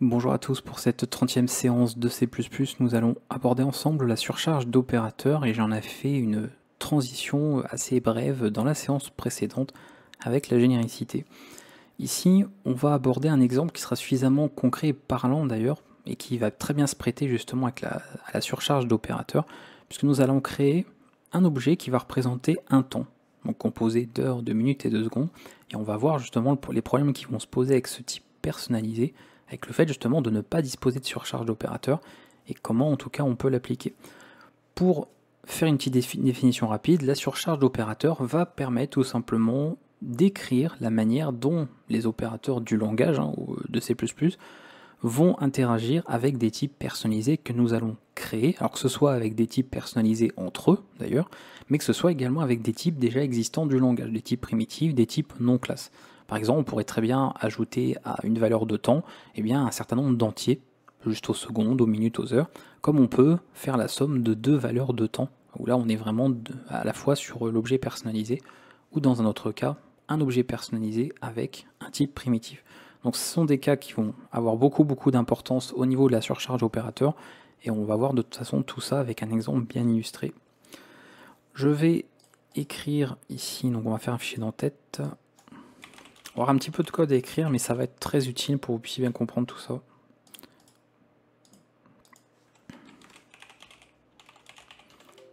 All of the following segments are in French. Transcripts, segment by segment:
Bonjour à tous, pour cette 30e séance de C++, nous allons aborder ensemble la surcharge d'opérateurs et j'en ai fait une transition assez brève dans la séance précédente avec la généricité. Ici, on va aborder un exemple qui sera suffisamment concret et parlant d'ailleurs et qui va très bien se prêter justement à la surcharge d'opérateurs puisque nous allons créer un objet qui va représenter un temps, donc composé d'heures, de minutes et de secondes, et on va voir justement les problèmes qui vont se poser avec ce type personnalisé, avec le fait justement de ne pas disposer de surcharge d'opérateur et comment en tout cas on peut l'appliquer. Pour faire une petite définition rapide, la surcharge d'opérateur va permettre tout simplement d'écrire la manière dont les opérateurs du langage de C++ vont interagir avec des types personnalisés que nous allons créer, alors que ce soit avec des types personnalisés entre eux d'ailleurs, mais que ce soit également avec des types déjà existants du langage, des types primitifs, des types non classes. Par exemple, on pourrait très bien ajouter à une valeur de temps un certain nombre d'entiers, juste aux secondes, aux minutes, aux heures, comme on peut faire la somme de deux valeurs de temps, où là on est vraiment à la fois sur l'objet personnalisé, ou dans un autre cas, un objet personnalisé avec un type primitif. Donc ce sont des cas qui vont avoir beaucoup d'importance au niveau de la surcharge opérateur, et on va voir de toute façon tout ça avec un exemple bien illustré. Je vais écrire ici, donc on va faire un fichier d'en-tête. On va avoir un petit peu de code à écrire, mais ça va être très utile pour que vous puissiez bien comprendre tout ça.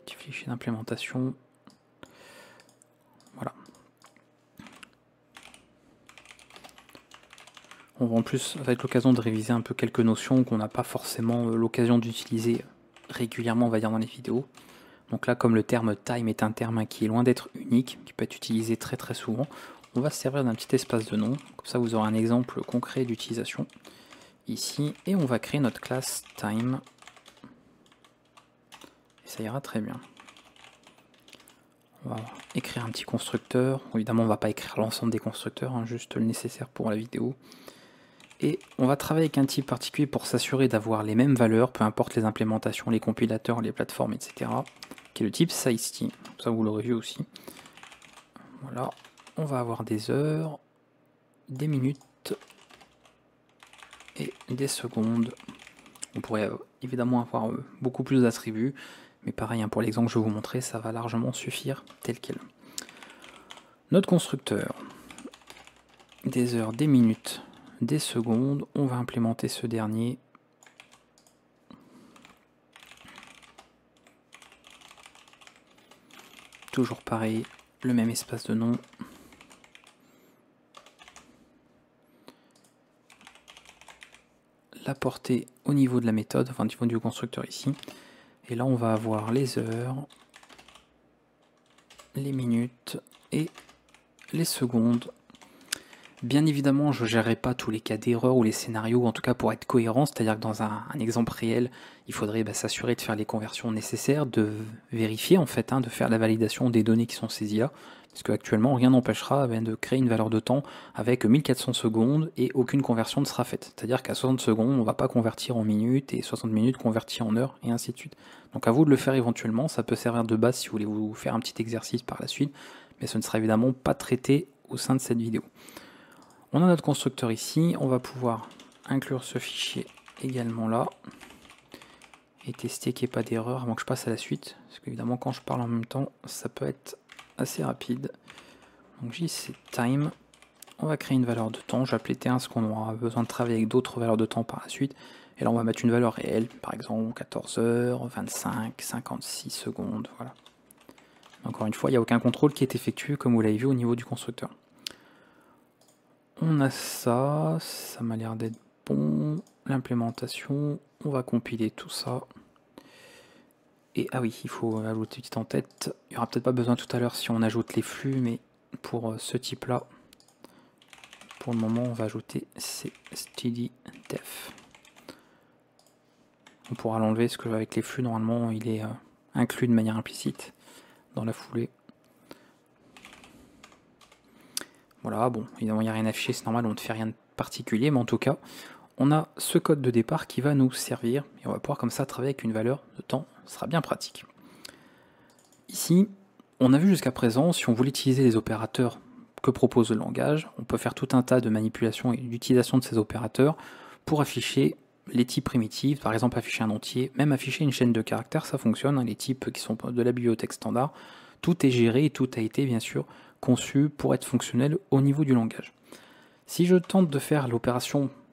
Petit fichier d'implémentation. Voilà. On va en plus, ça va être l'occasion de réviser un peu quelques notions qu'on n'a pas forcément l'occasion d'utiliser régulièrement, on va dire, dans les vidéos. Donc là, comme le terme time est un terme qui est loin d'être unique, qui peut être utilisé très souvent, on va se servir d'un petit espace de nom. Comme ça, vous aurez un exemple concret d'utilisation ici. Et on va créer notre classe time. Et ça ira très bien. On va écrire un petit constructeur. Évidemment, on ne va pas écrire l'ensemble des constructeurs, juste le nécessaire pour la vidéo. Et on va travailler avec un type particulier pour s'assurer d'avoir les mêmes valeurs, peu importe les implémentations, les compilateurs, les plateformes, etc. Qui est le type size_t. Ça, vous l'aurez vu aussi. Voilà. On va avoir des heures, des minutes et des secondes. On pourrait évidemment avoir beaucoup plus d'attributs, mais pareil, pour l'exemple que je vais vous montrer, ça va largement suffire tel quel. Notre constructeur, des heures, des minutes, des secondes, on va implémenter ce dernier. Toujours pareil, le même espace de nom. La portée au niveau de la méthode, enfin au niveau du constructeur ici. Et là on va avoir les heures, les minutes et les secondes. Bien évidemment, je ne gérerai pas tous les cas d'erreur ou les scénarios, en tout cas pour être cohérent, c'est-à-dire que dans un exemple réel, il faudrait s'assurer de faire les conversions nécessaires, de vérifier en fait, de faire la validation des données qui sont saisies là, parce qu'actuellement rien n'empêchera de créer une valeur de temps avec 1400 secondes et aucune conversion ne sera faite. C'est-à-dire qu'à 60 secondes, on ne va pas convertir en minutes et 60 minutes convertir en heures et ainsi de suite. Donc à vous de le faire éventuellement, ça peut servir de base si vous voulez vous faire un petit exercice par la suite, mais ce ne sera évidemment pas traité au sein de cette vidéo. On a notre constructeur ici, on va pouvoir inclure ce fichier également là et tester qu'il n'y ait pas d'erreur avant que je passe à la suite, parce qu'évidemment quand je parle en même temps ça peut être assez rapide. Donc JC time, on va créer une valeur de temps, je vais appeler T1 parce qu'on aura besoin de travailler avec d'autres valeurs de temps par la suite, et là on va mettre une valeur réelle, par exemple 14 heures, 25, 56 secondes, voilà. Encore une fois, il n'y a aucun contrôle qui est effectué comme vous l'avez vu au niveau du constructeur. On a ça, ça m'a l'air d'être bon. L'implémentation, on va compiler tout ça. Et ah oui, il faut ajouter petit en tête. Il n'y aura peut-être pas besoin tout à l'heure si on ajoute les flux, mais pour ce type-là, pour le moment, on va ajouter cstd_def. On pourra l'enlever parce que avec les flux, normalement, il est inclus de manière implicite dans la foulée. Voilà, bon, évidemment il n'y a rien affiché, c'est normal, on ne fait rien de particulier, mais en tout cas, on a ce code de départ qui va nous servir, et on va pouvoir comme ça travailler avec une valeur de temps, ce sera bien pratique. Ici, on a vu jusqu'à présent, si on voulait utiliser les opérateurs que propose le langage, on peut faire tout un tas de manipulations et d'utilisation de ces opérateurs pour afficher les types primitifs, par exemple afficher un entier, même afficher une chaîne de caractères, ça fonctionne, hein, les types qui sont de la bibliothèque standard, tout est géré et tout a été bien sûr conçu pour être fonctionnel au niveau du langage. Si je tente de faire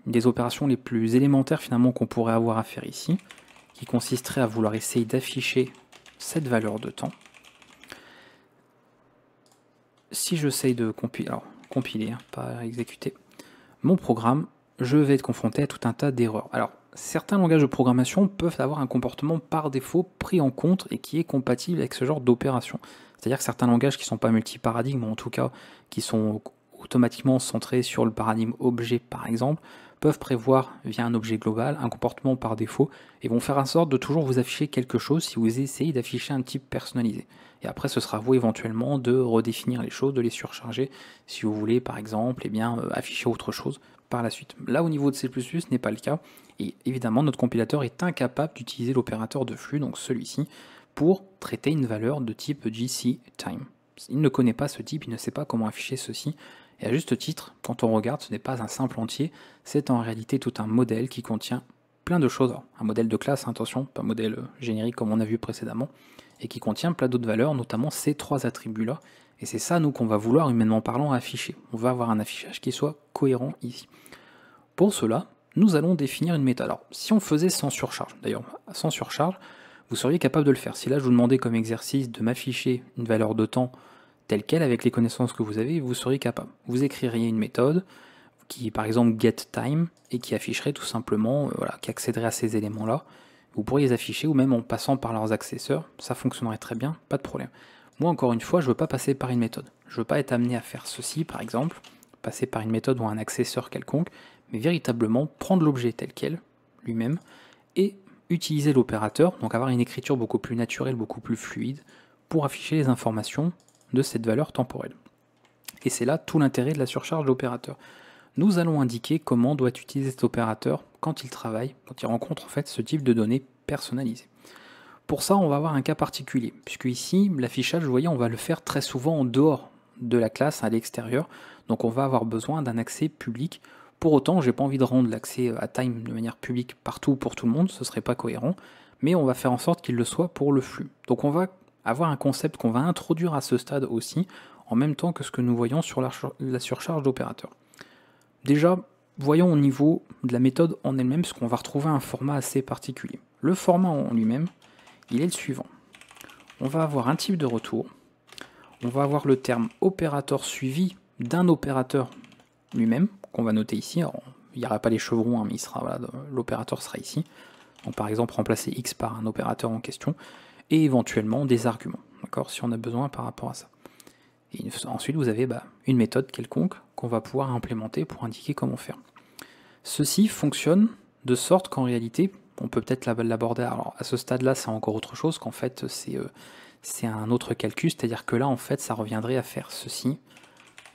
des opérations les plus élémentaires finalement qu'on pourrait avoir à faire ici, qui consisterait à vouloir essayer d'afficher cette valeur de temps, si j'essaye de compiler, hein, pas exécuter, mon programme, je vais être confronté à tout un tas d'erreurs. Alors, certains langages de programmation peuvent avoir un comportement par défaut pris en compte et qui est compatible avec ce genre d'opération. C'est-à-dire que certains langages qui ne sont pas multiparadigmes, ou en tout cas qui sont automatiquement centrés sur le paradigme objet par exemple, peuvent prévoir via un objet global un comportement par défaut et vont faire en sorte de toujours vous afficher quelque chose si vous essayez d'afficher un type personnalisé. Et après ce sera à vous éventuellement de redéfinir les choses, de les surcharger si vous voulez par exemple afficher autre chose par la suite. Là au niveau de C++ ce n'est pas le cas et évidemment notre compilateur est incapable d'utiliser l'opérateur de flux, donc celui-ci, pour traiter une valeur de type GCTime. Il ne connaît pas ce type, il ne sait pas comment afficher ceci. Et à juste titre, quand on regarde, ce n'est pas un simple entier, c'est en réalité tout un modèle qui contient plein de choses. Alors, un modèle de classe, attention, pas un modèle générique comme on a vu précédemment, et qui contient plein d'autres valeurs, notamment ces trois attributs-là. Et c'est ça, nous, qu'on va vouloir, humainement parlant, afficher. On va avoir un affichage qui soit cohérent ici. Pour cela, nous allons définir une méthode. Alors, si on faisait sans surcharge, d'ailleurs, sans surcharge, vous seriez capable de le faire. Si là, je vous demandais comme exercice de m'afficher une valeur de temps telle quelle, avec les connaissances que vous avez, vous seriez capable. Vous écririez une méthode qui, par exemple, getTime, et qui afficherait tout simplement, qui accéderait à ces éléments-là. Vous pourriez les afficher, ou même en passant par leurs accesseurs, ça fonctionnerait très bien, pas de problème. Moi, encore une fois, je ne veux pas passer par une méthode. Je ne veux pas être amené à faire ceci, par exemple, passer par une méthode ou un accesseur quelconque, mais véritablement prendre l'objet tel quel, lui-même, et utiliser l'opérateur, donc avoir une écriture beaucoup plus naturelle, beaucoup plus fluide, pour afficher les informations de cette valeur temporelle. Et c'est là tout l'intérêt de la surcharge d'opérateur. Nous allons indiquer comment doit être utilisé cet opérateur quand il travaille, quand il rencontre en fait ce type de données personnalisées. Pour ça, on va avoir un cas particulier, puisque ici, l'affichage, vous voyez, on va le faire très souvent en dehors de la classe, à l'extérieur, donc on va avoir besoin d'un accès public. Pour autant, j'ai pas envie de rendre l'accès à Time de manière publique partout pour tout le monde, ce serait pas cohérent, mais on va faire en sorte qu'il le soit pour le flux. Donc on va avoir un concept qu'on va introduire à ce stade aussi, en même temps que ce que nous voyons sur la surcharge d'opérateur. Déjà, voyons au niveau de la méthode en elle-même, parce qu'on va retrouver un format assez particulier. Le format en lui-même, il est le suivant. On va avoir un type de retour, on va avoir le terme opérateur suivi d'un opérateur lui-même, qu'on va noter ici. Alors, il n'y aura pas les chevrons, hein, mais l'opérateur sera ici. Donc par exemple, remplacer x par un opérateur en question, et éventuellement des arguments, d'accord, si on a besoin par rapport à ça. Et ensuite, vous avez une méthode quelconque qu'on va pouvoir implémenter pour indiquer comment faire. Ceci fonctionne de sorte qu'en réalité, on peut peut-être l'aborder, alors à ce stade-là, c'est encore autre chose, qu'en fait, c'est un autre calcul, c'est-à-dire que là, en fait, ça reviendrait à faire ceci,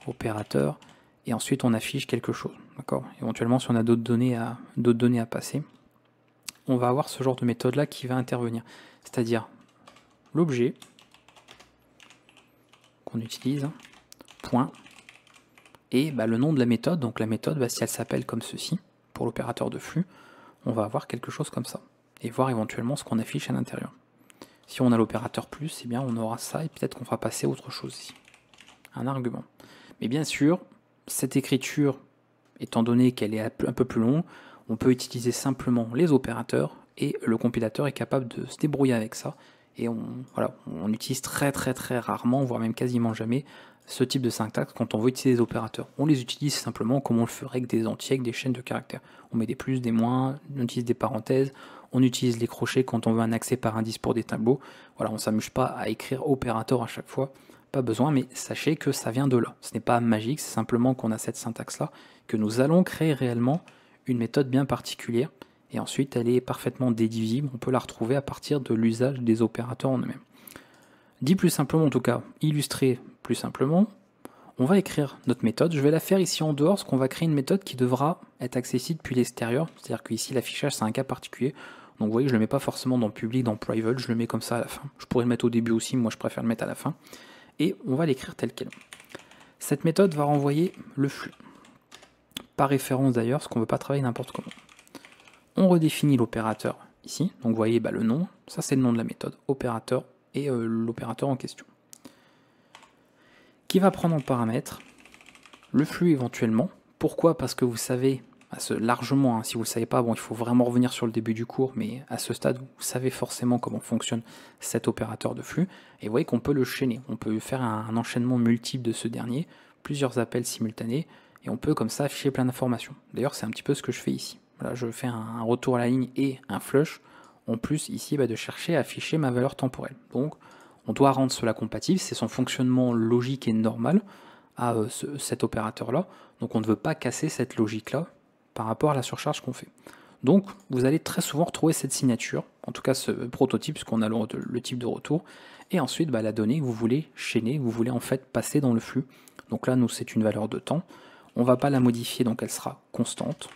opérateur, et ensuite on affiche quelque chose, d'accord. Éventuellement, si on a d'autres données à passer, on va avoir ce genre de méthode-là qui va intervenir, c'est-à-dire l'objet qu'on utilise, point, et le nom de la méthode. Donc la méthode, si elle s'appelle comme ceci, pour l'opérateur de flux, on va avoir quelque chose comme ça, et voir éventuellement ce qu'on affiche à l'intérieur. Si on a l'opérateur plus, eh bien on aura ça, et peut-être qu'on fera passer autre chose ici, un argument. Mais bien sûr, cette écriture, étant donné qu'elle est un peu plus longue, on peut utiliser simplement les opérateurs, et le compilateur est capable de se débrouiller avec ça, et on utilise très rarement, voire même quasiment jamais, ce type de syntaxe quand on veut utiliser des opérateurs. On les utilise simplement comme on le ferait avec des entiers, avec des chaînes de caractères. On met des plus, des moins, on utilise des parenthèses, on utilise les crochets quand on veut un accès par indice pour des tableaux. Voilà, on ne s'amuse pas à écrire opérateur à chaque fois, pas besoin, mais sachez que ça vient de là. Ce n'est pas magique, c'est simplement qu'on a cette syntaxe-là, que nous allons créer réellement une méthode bien particulière, et ensuite elle est parfaitement dédivisible, on peut la retrouver à partir de l'usage des opérateurs en eux-mêmes. Dit plus simplement, en tout cas, illustré plus simplement, on va écrire notre méthode. Je vais la faire ici en dehors, parce qu'on va créer une méthode qui devra être accessible depuis l'extérieur, c'est-à-dire qu'ici l'affichage c'est un cas particulier, donc vous voyez je ne le mets pas forcément dans public, dans private, je le mets comme ça à la fin. Je pourrais le mettre au début aussi, moi je préfère le mettre à la fin, et on va l'écrire tel quel. Cette méthode va renvoyer le flux, par référence d'ailleurs, parce qu'on ne veut pas travailler n'importe comment. On redéfinit l'opérateur ici, donc vous voyez le nom, ça c'est le nom de la méthode, opérateur, et l'opérateur en question. Qui va prendre en paramètre le flux éventuellement. Pourquoi? Parce que vous savez, largement, hein, si vous ne le savez pas, bon, il faut vraiment revenir sur le début du cours, mais à ce stade, vous savez forcément comment fonctionne cet opérateur de flux, et vous voyez qu'on peut le chaîner, on peut faire un enchaînement multiple de ce dernier, plusieurs appels simultanés, et on peut comme ça afficher plein d'informations. D'ailleurs, c'est un petit peu ce que je fais ici. Voilà, je fais un retour à la ligne et un flush, en plus ici de chercher à afficher ma valeur temporelle. Donc, on doit rendre cela compatible, c'est son fonctionnement logique et normal à cet opérateur-là, donc on ne veut pas casser cette logique-là par rapport à la surcharge qu'on fait. Donc vous allez très souvent retrouver cette signature, en tout cas ce prototype, puisqu'on a le type de retour, et ensuite la donnée que vous voulez chaîner, vous voulez en fait passer dans le flux. Donc là, nous, c'est une valeur de temps, on ne va pas la modifier, donc elle sera constante,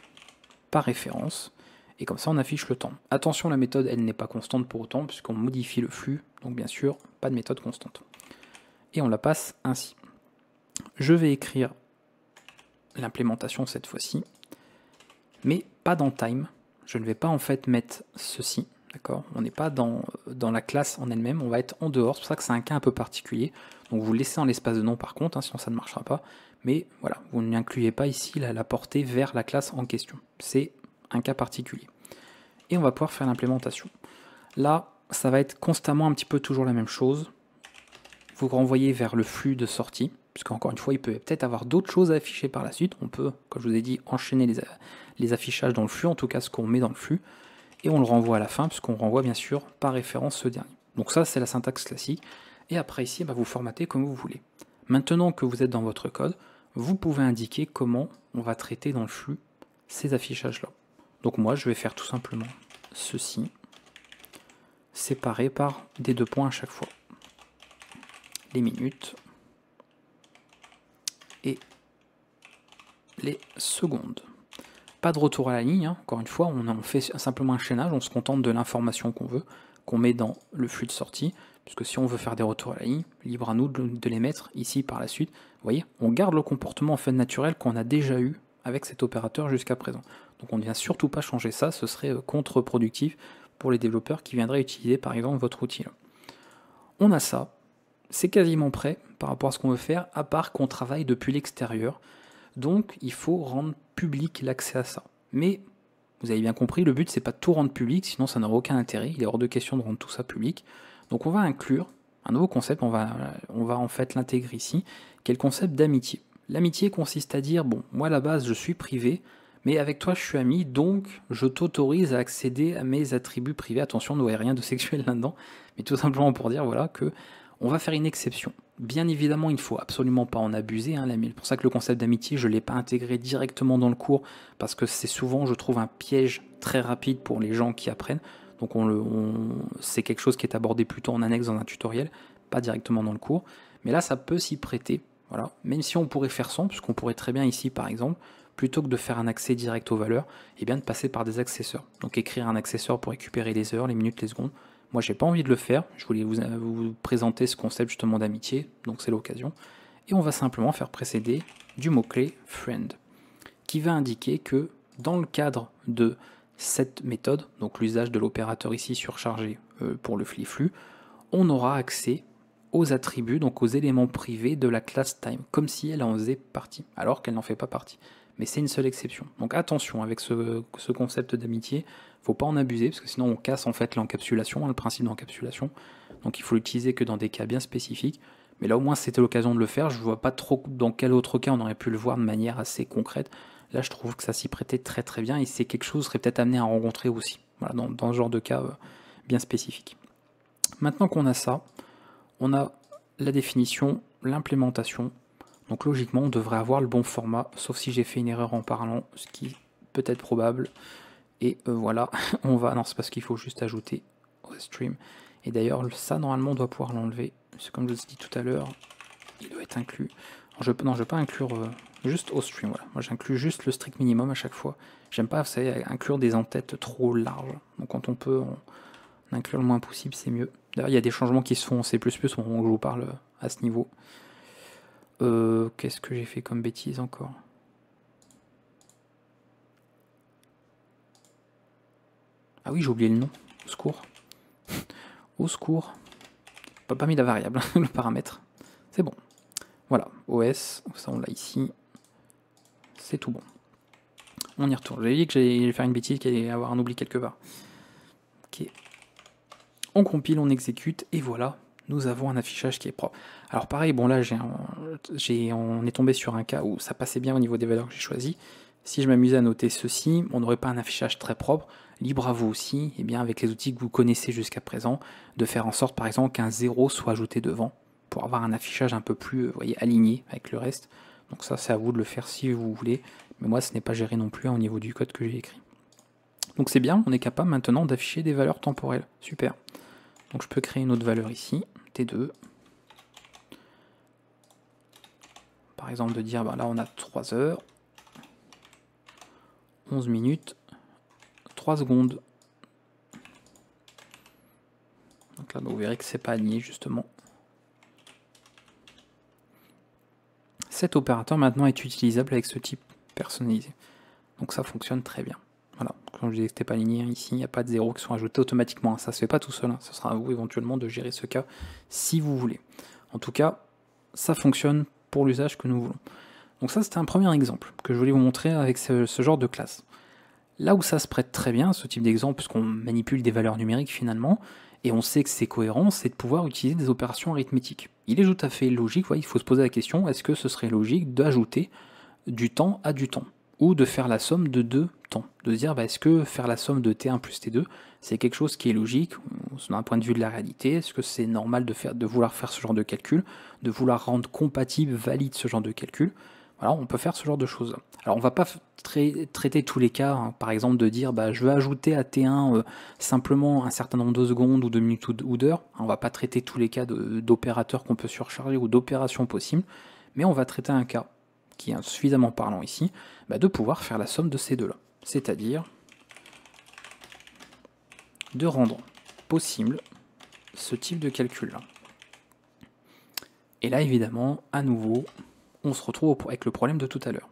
par référence, et comme ça on affiche le temps. Attention, la méthode, elle n'est pas constante pour autant, puisqu'on modifie le flux, donc bien sûr, pas de méthode constante. Et on la passe ainsi. Je vais écrire l'implémentation cette fois-ci, mais pas dans time. Je ne vais pas en fait mettre ceci, d'accord? On n'est pas dans la classe en elle-même, on va être en dehors, c'est pour ça que c'est un cas un peu particulier. Donc vous laissez en l'espace de nom par contre, hein, sinon ça ne marchera pas. Mais voilà, vous n'incluez pas ici la portée vers la classe en question. C'est un cas particulier. Et on va pouvoir faire l'implémentation. Là, ça va être constamment un petit peu toujours la même chose. Vous renvoyez vers le flux de sortie, puisqu'encore une fois, il peut peut-être avoir d'autres choses à afficher par la suite. On peut, comme je vous ai dit, enchaîner les affichages dans le flux, en tout cas ce qu'on met dans le flux, et on le renvoie à la fin, puisqu'on renvoie bien sûr par référence ce dernier. Donc ça, c'est la syntaxe classique. Et après ici, vous formatez comme vous voulez. Maintenant que vous êtes dans votre code, vous pouvez indiquer comment on va traiter dans le flux ces affichages-là. Donc moi, je vais faire tout simplement ceci, séparé par des 2 points à chaque fois. Les minutes et les secondes. Pas de retour à la ligne, hein. Encore une fois, on fait simplement un chaînage, on se contente de l'information qu'on veut, qu'on met dans le flux de sortie, puisque si on veut faire des retours à la ligne, libre à nous de les mettre ici par la suite. Vous voyez, on garde le comportement en fait naturel qu'on a déjà eu avec cet opérateur jusqu'à présent. Donc on ne vient surtout pas changer ça, ce serait contre-productif pour les développeurs qui viendraient utiliser par exemple votre outil là. On a ça, c'est quasiment prêt par rapport à ce qu'on veut faire, à part qu'on travaille depuis l'extérieur. Donc il faut rendre public l'accès à ça. Mais vous avez bien compris, le but c'est pas de tout rendre public, sinon ça n'aura aucun intérêt, il est hors de question de rendre tout ça public. Donc on va inclure un nouveau concept, on va en fait l'intégrer ici, qui est le concept d'amitié. L'amitié consiste à dire, bon, moi à la base je suis privé, mais avec toi je suis ami, donc je t'autorise à accéder à mes attributs privés. Attention, ne voyez rien de sexuel là-dedans, mais tout simplement pour dire voilà que on va faire une exception. Bien évidemment, il ne faut absolument pas en abuser, hein, c'est pour ça que le concept d'amitié, je ne l'ai pas intégré directement dans le cours, parce que c'est souvent, je trouve, un piège très rapide pour les gens qui apprennent. Donc c'est quelque chose qui est abordé plutôt en annexe dans un tutoriel, pas directement dans le cours. Mais là, ça peut s'y prêter, voilà. Même si on pourrait faire sans, puisqu'on pourrait très bien ici, par exemple, plutôt que de faire un accès direct aux valeurs, et bien de passer par des accesseurs. Donc écrire un accesseur pour récupérer les heures, les minutes, les secondes. Moi, j'ai pas envie de le faire, je voulais vous présenter ce concept justement d'amitié, donc c'est l'occasion. Et on va simplement faire précéder du mot-clé friend, qui va indiquer que dans le cadre de cette méthode, donc l'usage de l'opérateur ici surchargé pour le flux, on aura accès aux attributs, donc aux éléments privés de la classe time, comme si elle en faisait partie, alors qu'elle n'en fait pas partie. Mais c'est une seule exception. Donc attention avec ce concept d'amitié, faut pas en abuser, parce que sinon on casse en fait l'encapsulation, le principe d'encapsulation. Donc il faut l'utiliser que dans des cas bien spécifiques. Mais là au moins c'était l'occasion de le faire, je vois pas trop dans quel autre cas on aurait pu le voir de manière assez concrète. Là je trouve que ça s'y prêtait très très bien, et c'est quelque chose qui serait peut-être amené à rencontrer aussi, voilà, dans ce genre de cas bien spécifique. Maintenant qu'on a ça, on a la définition, l'implémentation. Donc logiquement, on devrait avoir le bon format, sauf si j'ai fait une erreur en parlant, ce qui peut être probable. Et voilà, on va... Non, c'est parce qu'il faut juste ajouter au stream. Et d'ailleurs, ça, normalement, on doit pouvoir l'enlever. C'est comme je vous ai dit tout à l'heure, il doit être inclus. Alors, non, je ne vais pas inclure juste au stream, voilà. Moi, j'inclus juste le strict minimum à chaque fois. J'aime pas, vous savez, inclure des en-têtes trop larges. Donc quand on peut en inclure le moins possible, c'est mieux. D'ailleurs, il y a des changements qui se font en C++ au moment où je vous parle à ce niveau. Qu'est-ce que j'ai fait comme bêtise encore? Ah oui, j'ai oublié le nom. Au secours. Au secours. Pas mis la variable, le paramètre. C'est bon. Voilà, OS, ça on l'a ici. C'est tout bon. On y retourne. J'avais dit que j'allais faire une bêtise, qu'il allait avoir un oubli quelque part. Ok. On compile, on exécute, et voilà, nous avons un affichage qui est propre. Alors pareil, bon là, on est tombé sur un cas où ça passait bien au niveau des valeurs que j'ai choisies. Si je m'amusais à noter ceci, on n'aurait pas un affichage très propre. Libre à vous aussi, et bien avec les outils que vous connaissez jusqu'à présent, de faire en sorte par exemple qu'un 0 soit ajouté devant, pour avoir un affichage un peu plus voyez, aligné avec le reste. Donc ça, c'est à vous de le faire si vous voulez, mais moi, ce n'est pas géré non plus au niveau du code que j'ai écrit. Donc c'est bien, on est capable maintenant d'afficher des valeurs temporelles. Super. Donc je peux créer une autre valeur ici, T2. Par exemple de dire, ben là on a 3 heures, 11 minutes, 3 secondes. Donc là vous verrez que c'est pas aligné justement. Cet opérateur maintenant est utilisable avec ce type personnalisé. Donc ça fonctionne très bien. Voilà, comme je disais que c'était pas aligné, ici il n'y a pas de zéros qui sont ajoutés automatiquement. Ça se fait pas tout seul, ce sera à vous éventuellement de gérer ce cas si vous voulez. En tout cas, ça fonctionne pour l'usage que nous voulons. Donc ça c'était un premier exemple que je voulais vous montrer avec ce genre de classe. Là où ça se prête très bien, ce type d'exemple, puisqu'on manipule des valeurs numériques finalement, et on sait que c'est cohérent, c'est de pouvoir utiliser des opérations arithmétiques. Il est tout à fait logique, il faut se poser la question, est-ce que ce serait logique d'ajouter du temps à du temps, ou de faire la somme de deux temps, de se dire est-ce que faire la somme de T1 plus T2, c'est quelque chose qui est logique, d'un point de vue de la réalité, est-ce que c'est normal de vouloir faire ce genre de calcul, de vouloir rendre compatible, valide ce genre de calcul. Voilà, on peut faire ce genre de choses. Alors on va pas traiter tous les cas, par exemple de dire je veux ajouter à T1 simplement un certain nombre de secondes ou de minutes ou d'heures. On va pas traiter tous les cas d'opérateurs qu'on peut surcharger ou d'opérations possibles, mais on va traiter un cas qui est suffisamment parlant ici, de pouvoir faire la somme de ces deux-là. C'est-à-dire de rendre possible ce type de calcul-là. Et là, évidemment, à nouveau, on se retrouve avec le problème de tout à l'heure.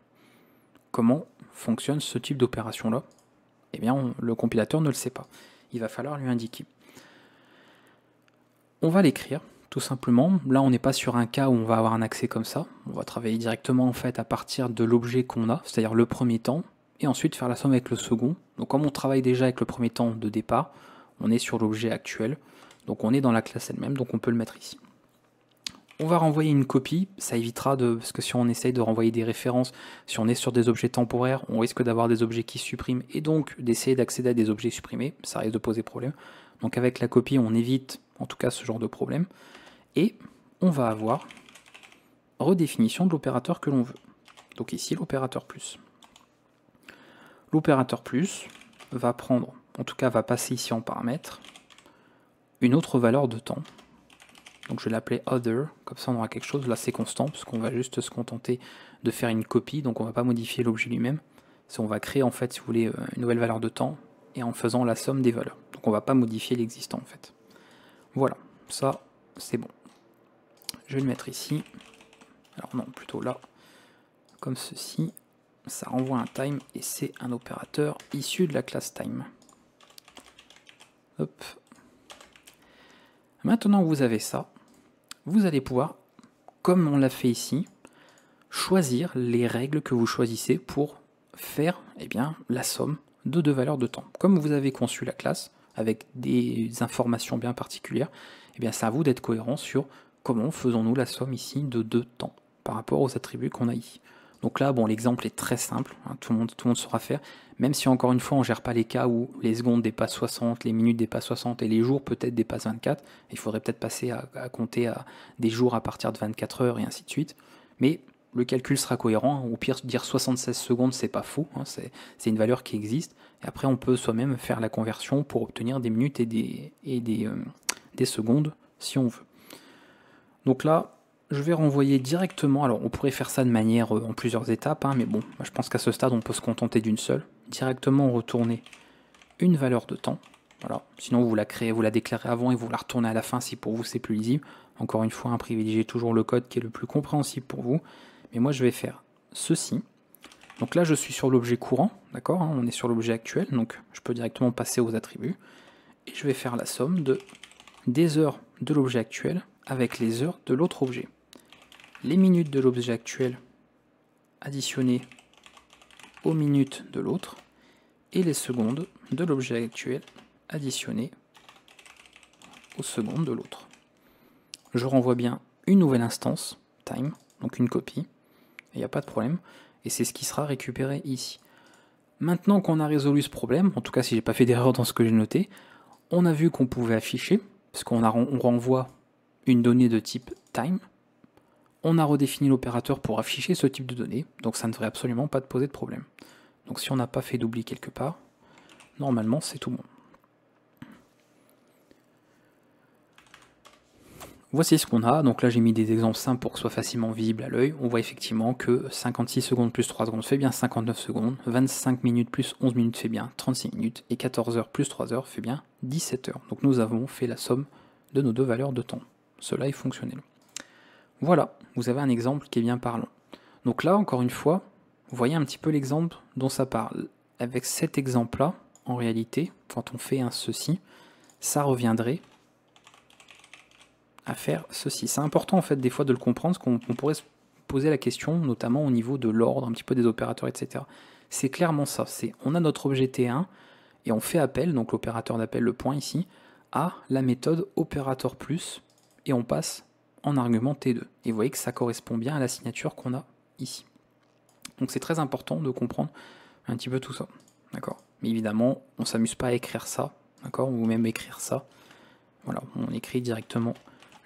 Comment fonctionne ce type d'opération-là? Eh bien, le compilateur ne le sait pas. Il va falloir lui indiquer. On va l'écrire, tout simplement. Là, on n'est pas sur un cas où on va avoir un accès comme ça. On va travailler directement en fait à partir de l'objet qu'on a, c'est-à-dire le premier temps, et ensuite faire la somme avec le second. Donc comme on travaille déjà avec le premier temps de départ, on est sur l'objet actuel. Donc on est dans la classe elle-même, donc on peut le mettre ici. On va renvoyer une copie, ça évitera parce que si on essaye de renvoyer des références, si on est sur des objets temporaires, on risque d'avoir des objets qui se suppriment et donc d'essayer d'accéder à des objets supprimés, ça risque de poser problème. Donc avec la copie, on évite en tout cas ce genre de problème. Et on va avoir redéfinition de l'opérateur que l'on veut. Donc ici, l'opérateur plus. L'opérateur plus va prendre, en tout cas va passer ici en paramètre, une autre valeur de temps. Donc je vais l'appeler other, comme ça on aura quelque chose, là c'est constant, parce qu'on va juste se contenter de faire une copie, donc on ne va pas modifier l'objet lui-même. On va créer en fait, si vous voulez, une nouvelle valeur de temps, et en faisant la somme des valeurs. Donc on ne va pas modifier l'existant en fait. Voilà, ça c'est bon. Je vais le mettre ici. Alors non, plutôt là, comme ceci. Ça renvoie un time, et c'est un opérateur issu de la classe time. Hop. Maintenant que vous avez ça, vous allez pouvoir, comme on l'a fait ici, choisir les règles que vous choisissez pour faire la somme de deux valeurs de temps. Comme vous avez conçu la classe, avec des informations bien particulières, c'est à vous d'être cohérent sur comment faisons-nous la somme ici de deux temps par rapport aux attributs qu'on a ici. Donc là, bon, l'exemple est très simple, tout le monde saura faire, même si encore une fois on ne gère pas les cas où les secondes dépassent 60, les minutes dépassent 60 et les jours peut-être dépassent 24. Il faudrait peut-être passer à compter à des jours à partir de 24 heures et ainsi de suite. Mais le calcul sera cohérent, au pire dire 76 secondes c'est pas faux, c'est une valeur qui existe, et après on peut soi-même faire la conversion pour obtenir des minutes et des secondes si on veut. Donc là, je vais renvoyer directement, alors on pourrait faire ça de manière en plusieurs étapes, mais bon, je pense qu'à ce stade on peut se contenter d'une seule. Directement retourner une valeur de temps, voilà. Sinon vous la créez, vous la déclarez avant et vous la retournez à la fin si pour vous c'est plus lisible. Encore une fois, privilégiez toujours le code qui est le plus compréhensible pour vous. Mais moi je vais faire ceci, Donc là, je suis sur l'objet courant, d'accord, hein, on est sur l'objet actuel, donc je peux directement passer aux attributs. Et je vais faire la somme des heures de l'objet actuel avec les heures de l'autre objet. Les minutes de l'objet actuel additionnées aux minutes de l'autre, et les secondes de l'objet actuel additionnées aux secondes de l'autre. Je renvoie bien une nouvelle instance, time, donc une copie, il n'y a pas de problème, et c'est ce qui sera récupéré ici. Maintenant qu'on a résolu ce problème, en tout cas si j'ai pas fait d'erreur dans ce que j'ai noté, on a vu qu'on pouvait afficher, parce qu'on renvoie une donnée de type time, on a redéfini l'opérateur pour afficher ce type de données, donc ça ne devrait absolument pas te poser de problème. Donc si on n'a pas fait d'oubli quelque part, normalement c'est tout bon. Voici ce qu'on a, donc là j'ai mis des exemples simples pour que ce soit facilement visible à l'œil. On voit effectivement que 56 secondes plus 3 secondes fait bien 59 secondes, 25 minutes plus 11 minutes fait bien 36 minutes, et 14 heures plus 3 heures fait bien 17 heures. Donc nous avons fait la somme de nos deux valeurs de temps. Cela est fonctionnel. Voilà, vous avez un exemple qui est bien parlant. Donc là, encore une fois, vous voyez un petit peu l'exemple dont ça parle. Avec cet exemple-là, en réalité, quand on fait un ceci, ça reviendrait à faire ceci. C'est important en fait des fois de le comprendre, parce qu'on pourrait se poser la question, notamment au niveau de l'ordre, un petit peu des opérateurs, etc. C'est clairement ça, on a notre objet T1, et on fait appel, donc l'opérateur d'appel, le point ici, à la méthode opérateur plus, et on passe en argument T2. Et vous voyez que ça correspond bien à la signature qu'on a ici. Donc c'est très important de comprendre un petit peu tout ça, d'accord. Mais évidemment, on ne s'amuse pas à écrire ça, d'accord, ou même écrire ça. Voilà, on écrit directement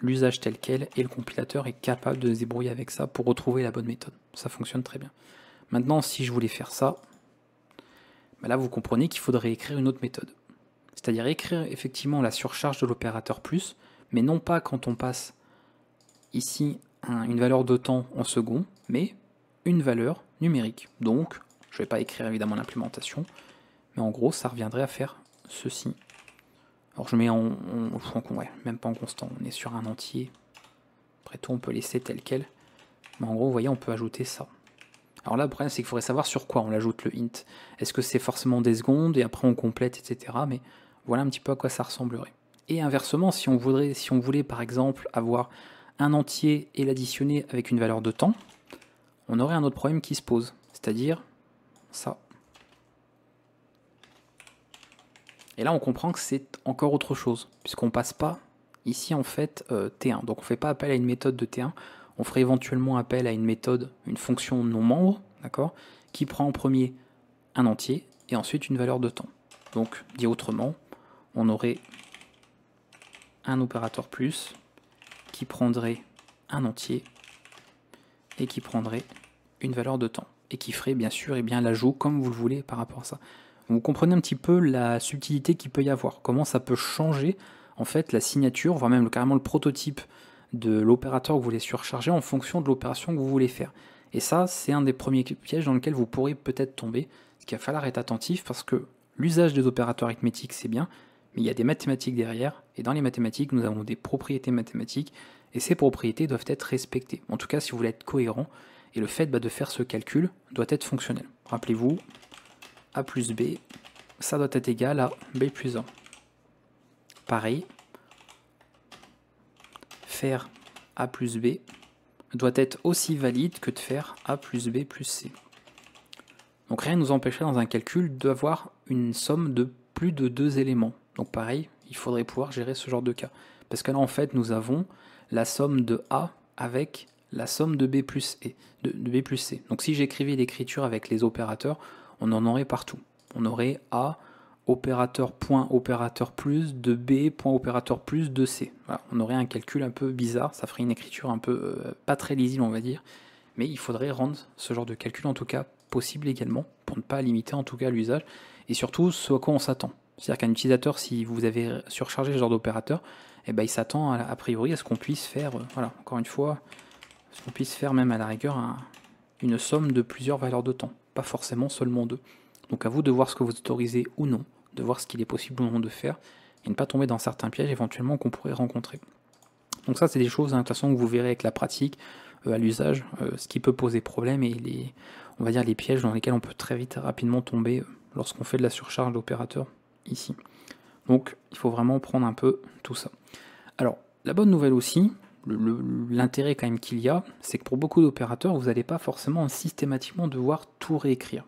l'usage tel quel, et le compilateur est capable de se débrouiller avec ça pour retrouver la bonne méthode. Ça fonctionne très bien. Maintenant, si je voulais faire ça, ben là vous comprenez qu'il faudrait écrire une autre méthode. C'est-à-dire écrire effectivement la surcharge de l'opérateur plus, mais non pas quand on passe ici une valeur de temps en secondes, mais une valeur numérique. Donc, je ne vais pas écrire évidemment l'implémentation, mais en gros, ça reviendrait à faire ceci. Alors je mets ouais, même pas en constant, on est sur un entier. Après tout, on peut laisser tel quel. Mais en gros, vous voyez, on peut ajouter ça. Alors là, le problème, c'est qu'il faudrait savoir sur quoi on ajoute le int. Est-ce que c'est forcément des secondes, et après on complète, etc. Mais voilà un petit peu à quoi ça ressemblerait. Et inversement, si on voulait par exemple avoir un entier et l'additionner avec une valeur de temps, on aurait un autre problème qui se pose, c'est-à-dire ça. Et là, on comprend que c'est encore autre chose, puisqu'on passe pas ici en fait T1. Donc on ne fait pas appel à une méthode de T1, on ferait éventuellement appel à une méthode, une fonction non membre, d'accord, qui prend en premier un entier et ensuite une valeur de temps. Donc, dit autrement, on aurait un opérateur plus qui prendrait un entier et qui prendrait une valeur de temps et qui ferait bien sûr l'ajout comme vous le voulez par rapport à ça. Vous comprenez un petit peu la subtilité qu'il peut y avoir, comment ça peut changer en fait la signature, voire même carrément le prototype de l'opérateur que vous voulez surcharger en fonction de l'opération que vous voulez faire. Et ça, c'est un des premiers pièges dans lesquels vous pourrez peut-être tomber, ce qu'il va falloir être attentif parce que l'usage des opérateurs arithmétiques c'est bien, mais il y a des mathématiques derrière, et dans les mathématiques nous avons des propriétés mathématiques, et ces propriétés doivent être respectées. En tout cas, si vous voulez être cohérent, et le fait de faire ce calcul doit être fonctionnel. Rappelez-vous, a plus b, ça doit être égal à b plus 1. Pareil, faire a plus b doit être aussi valide que de faire a plus b plus c. Donc rien ne nous empêcherait dans un calcul d'avoir une somme de plus de 2 éléments. Donc pareil, il faudrait pouvoir gérer ce genre de cas. Parce que là en fait nous avons la somme de a avec la somme de b plus c. Donc si j'écrivais l'écriture avec les opérateurs, on en aurait partout. On aurait a opérateur point opérateur plus de b point opérateur plus de c. Voilà, on aurait un calcul un peu bizarre, ça ferait une écriture un peu pas très lisible on va dire, mais il faudrait rendre ce genre de calcul en tout cas possible également, pour ne pas limiter en tout cas l'usage, et surtout ce à quoi on s'attend. C'est-à-dire qu'un utilisateur, si vous avez surchargé ce genre d'opérateur, eh ben, il s'attend a priori à ce qu'on puisse faire, voilà, encore une fois, ce qu'on puisse faire même à la rigueur une somme de plusieurs valeurs de temps, pas forcément seulement 2. Donc à vous de voir ce que vous autorisez ou non, de voir ce qu'il est possible ou non de faire, et ne pas tomber dans certains pièges éventuellement qu'on pourrait rencontrer. Donc ça c'est des choses, hein, de toute façon que vous verrez avec la pratique, à l'usage, ce qui peut poser problème et on va dire les pièges dans lesquels on peut très vite rapidement tomber lorsqu'on fait de la surcharge d'opérateur ici. Donc il faut vraiment prendre un peu tout ça. Alors la bonne nouvelle aussi, l'intérêt quand même qu'il y a, c'est que pour beaucoup d'opérateurs, vous n'allez pas forcément systématiquement devoir tout réécrire.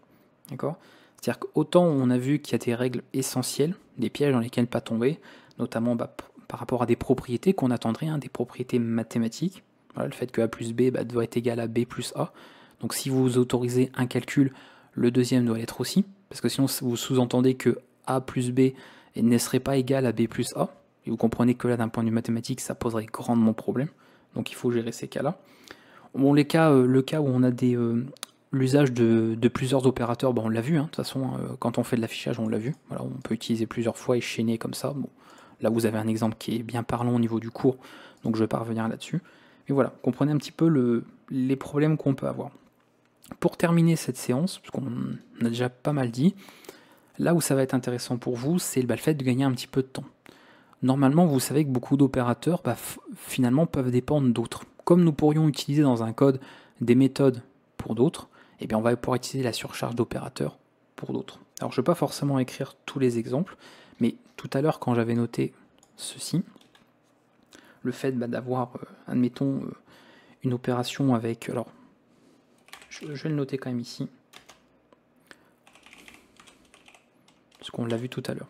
D'accord ? C'est-à-dire qu'autant on a vu qu'il y a des règles essentielles, des pièges dans lesquels pas tomber, notamment par rapport à des propriétés qu'on attendrait, hein, des propriétés mathématiques. Voilà, le fait que A plus B doit être égal à B plus A. Donc si vous autorisez un calcul, le deuxième doit l'être aussi, parce que sinon vous sous-entendez que A plus B ne serait pas égal à B plus A, et vous comprenez que là, d'un point de vue mathématique, ça poserait grandement problème, donc il faut gérer ces cas-là. Bon, le cas où on a l'usage de plusieurs opérateurs, on l'a vu, hein, de toute façon, quand on fait de l'affichage, on l'a vu, voilà, on peut utiliser plusieurs fois et chaîner comme ça. Bon, là, vous avez un exemple qui est bien parlant au niveau du cours, donc je ne vais pas revenir là-dessus. Mais voilà, comprenez un petit peu les problèmes qu'on peut avoir. Pour terminer cette séance, parce qu'on a déjà pas mal dit, là où ça va être intéressant pour vous, c'est le fait de gagner un petit peu de temps. Normalement, vous savez que beaucoup d'opérateurs, finalement, peuvent dépendre d'autres. Comme nous pourrions utiliser dans un code des méthodes pour d'autres, eh bien, on va pouvoir utiliser la surcharge d'opérateurs pour d'autres. Alors, je ne vais pas forcément écrire tous les exemples, mais tout à l'heure, quand j'avais noté ceci, le fait d'avoir, admettons, une opération avec... Alors, je vais le noter quand même ici, parce qu'on l'a vu tout à l'heure.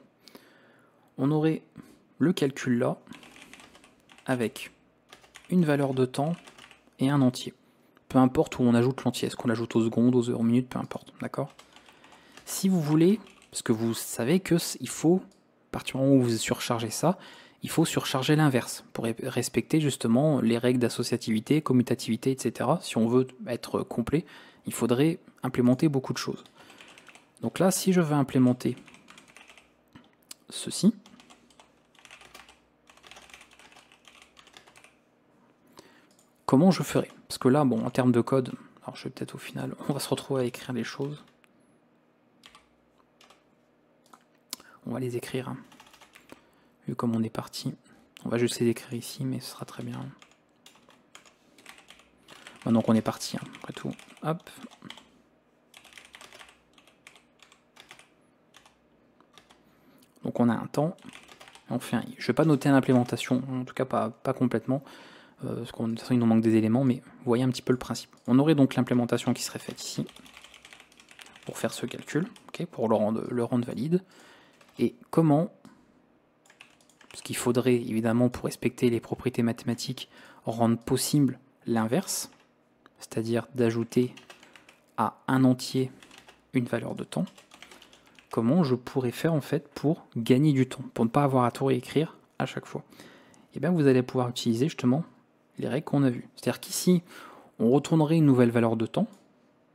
On aurait le calcul là, avec une valeur de temps et un entier. Peu importe où on ajoute l'entier, est-ce qu'on l'ajoute aux secondes, aux heures, aux minutes, peu importe, d'accord ? Si vous voulez, parce que vous savez qu'il faut, à partir du moment où vous surchargez ça, il faut surcharger l'inverse, pour respecter justement les règles d'associativité, commutativité, etc. Si on veut être complet, il faudrait implémenter beaucoup de choses. Donc là, si je veux implémenter ceci, comment je ferai? Parce que là, en termes de code, alors je vais peut-être au final, on va se retrouver à écrire les choses. On va les écrire, hein. Vu comme on est parti. On va juste les écrire ici, mais ce sera très bien. Maintenant qu'on est parti, hein, après tout. Hop. Donc on a un temps, on fait un i. Je ne vais pas noter l'implémentation, en tout cas pas complètement, parce qu'il nous manque des éléments, mais vous voyez un petit peu le principe. On aurait donc l'implémentation qui serait faite ici, pour faire ce calcul, okay, pour le rendre valide. Et comment, parce qu'il faudrait évidemment pour respecter les propriétés mathématiques, rendre possible l'inverse, c'est-à-dire d'ajouter à un entier une valeur de temps. Comment je pourrais faire en fait pour gagner du temps, pour ne pas avoir à tout réécrire à chaque fois? Et bien vous allez pouvoir utiliser justement les règles qu'on a vues. C'est-à-dire qu'ici, on retournerait une nouvelle valeur de temps,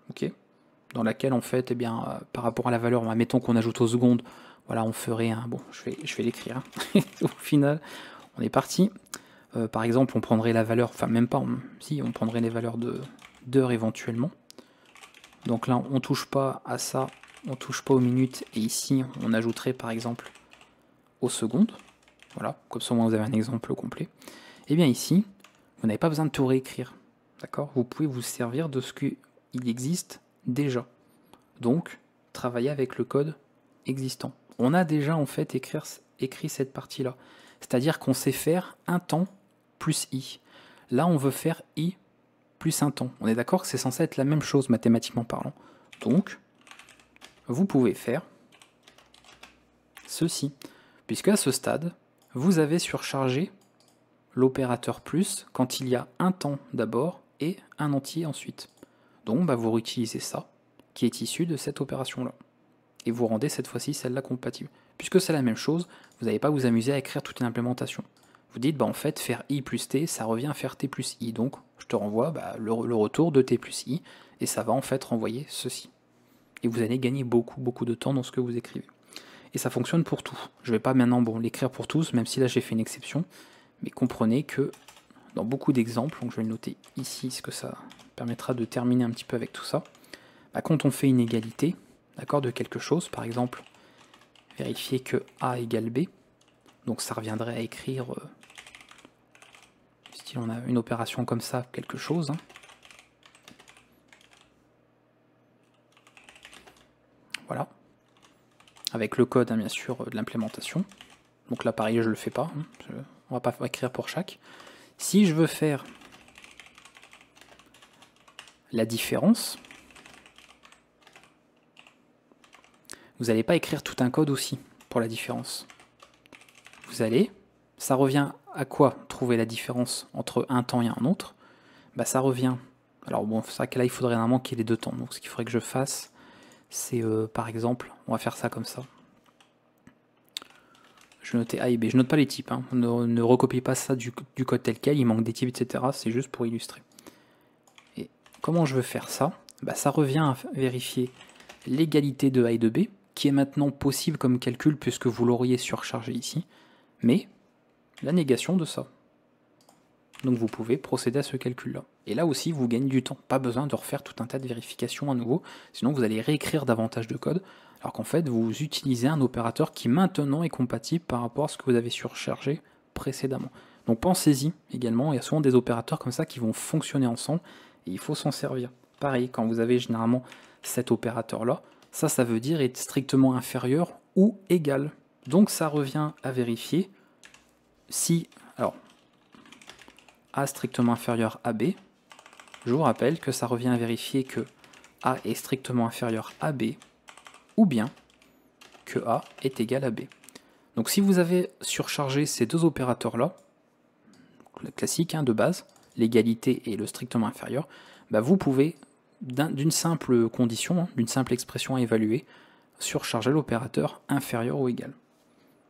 ok, dans laquelle en fait, par rapport à la valeur, mettons qu'on ajoute aux secondes, voilà, on ferait un... Bon, je vais l'écrire. Hein. Au final, on est parti. Par exemple, on prendrait la valeur, enfin même pas, on prendrait les valeurs d'heures éventuellement. Donc là, on ne touche pas à ça, on ne touche pas aux minutes, et ici, on ajouterait par exemple aux secondes. Voilà, comme ça, vous avez un exemple complet. Et bien ici, vous n'avez pas besoin de tout réécrire. D'accord ? Vous pouvez vous servir de ce qu'il existe déjà. Donc, travailler avec le code existant. On a déjà en fait écrit cette partie-là. C'est-à-dire qu'on sait faire un temps plus i. Là, on veut faire i plus un temps. On est d'accord que c'est censé être la même chose mathématiquement parlant. Donc, vous pouvez faire ceci. Puisque à ce stade, vous avez surchargé l'opérateur plus quand il y a un temps d'abord et un entier ensuite. Donc, vous réutilisez ça, qui est issu de cette opération-là. Et vous rendez cette fois-ci celle-là compatible. Puisque c'est la même chose, vous n'allez pas vous amuser à écrire toute une implémentation. Vous dites, en fait, faire i plus t, ça revient à faire t plus i. Donc, je te renvoie le retour de t plus i, et ça va en fait renvoyer ceci. Et vous allez gagner beaucoup de temps dans ce que vous écrivez. Et ça fonctionne pour tout. Je ne vais pas maintenant l'écrire pour tous, même si là j'ai fait une exception, mais comprenez que dans beaucoup d'exemples, donc je vais le noter ici, ce que ça permettra de terminer un petit peu avec tout ça, quand on fait une égalité, d'accord, de quelque chose, par exemple, vérifier que A égale B, donc ça reviendrait à écrire, si on a une opération comme ça, quelque chose, hein, avec le code, hein, bien sûr, de l'implémentation. Donc là, pareil, je le fais pas, hein, on va pas écrire pour chaque. Si je veux faire la différence, vous n'allez pas écrire tout un code aussi pour la différence. Vous allez, ça revient à quoi trouver la différence entre un temps et un autre? Bah ça revient, alors bon, c'est vrai que là il faudrait vraiment qu'il y ait les deux temps, donc ce qu'il faudrait que je fasse, c'est par exemple, on va faire ça comme ça. Je vais noter A et B, je note pas les types, hein. Ne recopiez pas ça du code tel quel, il manque des types, etc. C'est juste pour illustrer. Et comment je veux faire ça? Bah ça revient à vérifier l'égalité de A et de B, qui est maintenant possible comme calcul puisque vous l'auriez surchargé ici, mais la négation de ça. Donc vous pouvez procéder à ce calcul-là. Et là aussi, vous gagnez du temps. Pas besoin de refaire tout un tas de vérifications à nouveau, sinon vous allez réécrire davantage de code, alors qu'en fait, vous utilisez un opérateur qui maintenant est compatible par rapport à ce que vous avez surchargé précédemment. Donc pensez-y également, il y a souvent des opérateurs comme ça qui vont fonctionner ensemble, et il faut s'en servir. Pareil, quand vous avez généralement cet opérateur-là, ça veut dire être strictement inférieur ou égal. Donc ça revient à vérifier si, alors, A strictement inférieur à B, je vous rappelle que ça revient à vérifier que A est strictement inférieur à B, ou bien que A est égal à B. Donc si vous avez surchargé ces deux opérateurs-là, le classique hein, de base, l'égalité et le strictement inférieur, bah vous pouvez, d'une simple condition, hein, d'une simple expression à évaluer, surcharger l'opérateur inférieur ou égal.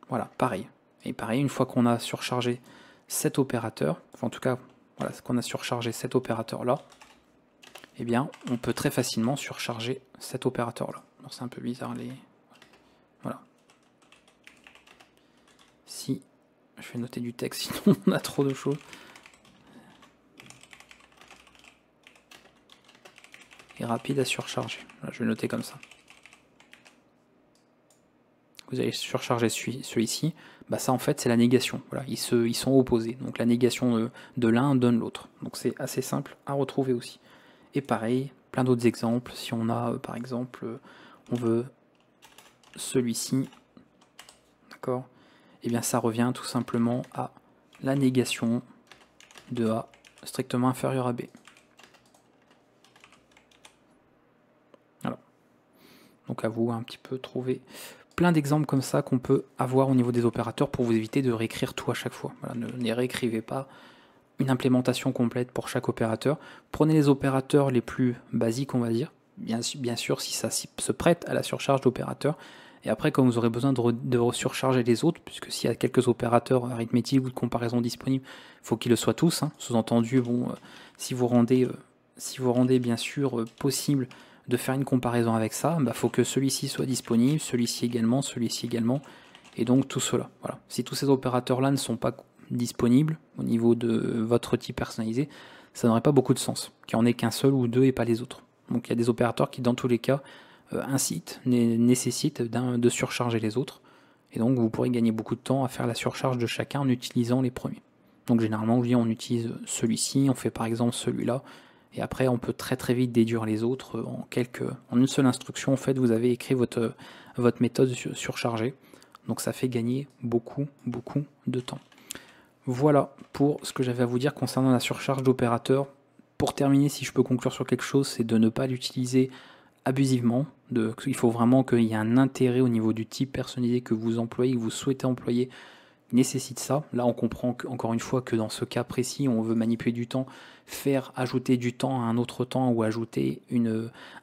Voilà, pareil. Et pareil, une fois qu'on a surchargé cet opérateur, enfin en tout cas, voilà, qu'on a surchargé cet opérateur-là, eh bien, on peut très facilement surcharger cet opérateur-là. Alors c'est un peu bizarre les... Voilà. Si, je vais noter du texte, sinon on a trop de choses. Et rapide à surcharger. Voilà, je vais noter comme ça. Vous allez surcharger celui-ci, bah ça en fait c'est la négation. Voilà, ils sont opposés. Donc la négation de l'un donne l'autre. Donc c'est assez simple à retrouver aussi. Et pareil, plein d'autres exemples. Si on a par exemple, on veut celui-ci, d'accord, et bien ça revient tout simplement à la négation de A strictement inférieur à B. Voilà. Donc à vous un petit peu trouver plein d'exemples comme ça qu'on peut avoir au niveau des opérateurs pour vous éviter de réécrire tout à chaque fois. Voilà, ne réécrivez pas une implémentation complète pour chaque opérateur. Prenez les opérateurs les plus basiques, on va dire, bien sûr si ça se prête à la surcharge d'opérateurs. Et après, quand vous aurez besoin de surcharger les autres, puisque s'il y a quelques opérateurs arithmétiques ou de comparaison disponibles, il faut qu'ils le soient tous. Hein. Sous-entendu, bon, si vous rendez bien sûr possible de faire une comparaison avec ça, bah, faut que celui-ci soit disponible, celui-ci également, et donc tout cela. Voilà. Si tous ces opérateurs-là ne sont pas disponibles au niveau de votre outil personnalisé, ça n'aurait pas beaucoup de sens, qu'il n'y en ait qu'un seul ou deux et pas les autres. Donc il y a des opérateurs qui, dans tous les cas, nécessitent de surcharger les autres, et donc vous pourrez gagner beaucoup de temps à faire la surcharge de chacun en utilisant les premiers. Donc généralement, on utilise celui-ci, on fait par exemple celui-là, et après on peut très très vite déduire les autres en une seule instruction. En fait, vous avez écrit votre méthode surchargée, donc ça fait gagner beaucoup de temps. Voilà pour ce que j'avais à vous dire concernant la surcharge d'opérateurs. Pour terminer, si je peux conclure sur quelque chose, c'est de ne pas l'utiliser abusivement. Il faut vraiment qu'il y ait un intérêt au niveau du type personnalisé que vous employez, que vous souhaitez employer, nécessite ça. Là, on comprend encore une fois que dans ce cas précis, on veut manipuler du temps, faire ajouter du temps à un autre temps ou ajouter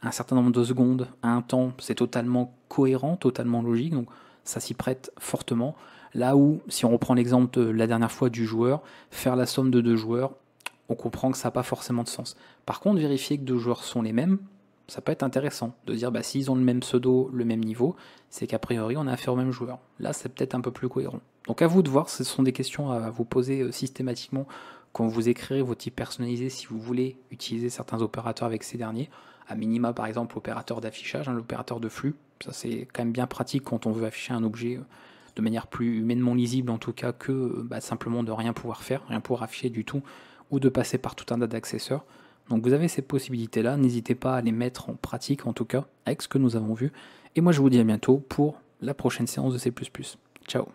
un certain nombre de secondes à un temps, c'est totalement cohérent, totalement logique, donc ça s'y prête fortement. Là où, si on reprend l'exemple de la dernière fois du joueur, faire la somme de deux joueurs, on comprend que ça n'a pas forcément de sens. Par contre, vérifier que deux joueurs sont les mêmes, ça peut être intéressant de dire bah, s'ils ont le même pseudo, le même niveau, c'est qu'a priori on a affaire au même joueur. Là, c'est peut-être un peu plus cohérent. Donc à vous de voir, ce sont des questions à vous poser systématiquement quand vous écrirez vos types personnalisés si vous voulez utiliser certains opérateurs avec ces derniers. À minima, par exemple, l'opérateur d'affichage, l'opérateur de flux. Ça, c'est quand même bien pratique quand on veut afficher un objet de manière plus humainement lisible, en tout cas, que simplement de rien pouvoir faire, rien pouvoir afficher du tout, ou de passer par tout un tas d'accesseurs. Donc vous avez ces possibilités-là, n'hésitez pas à les mettre en pratique, en tout cas, avec ce que nous avons vu. Et moi, je vous dis à bientôt pour la prochaine séance de C++. Ciao.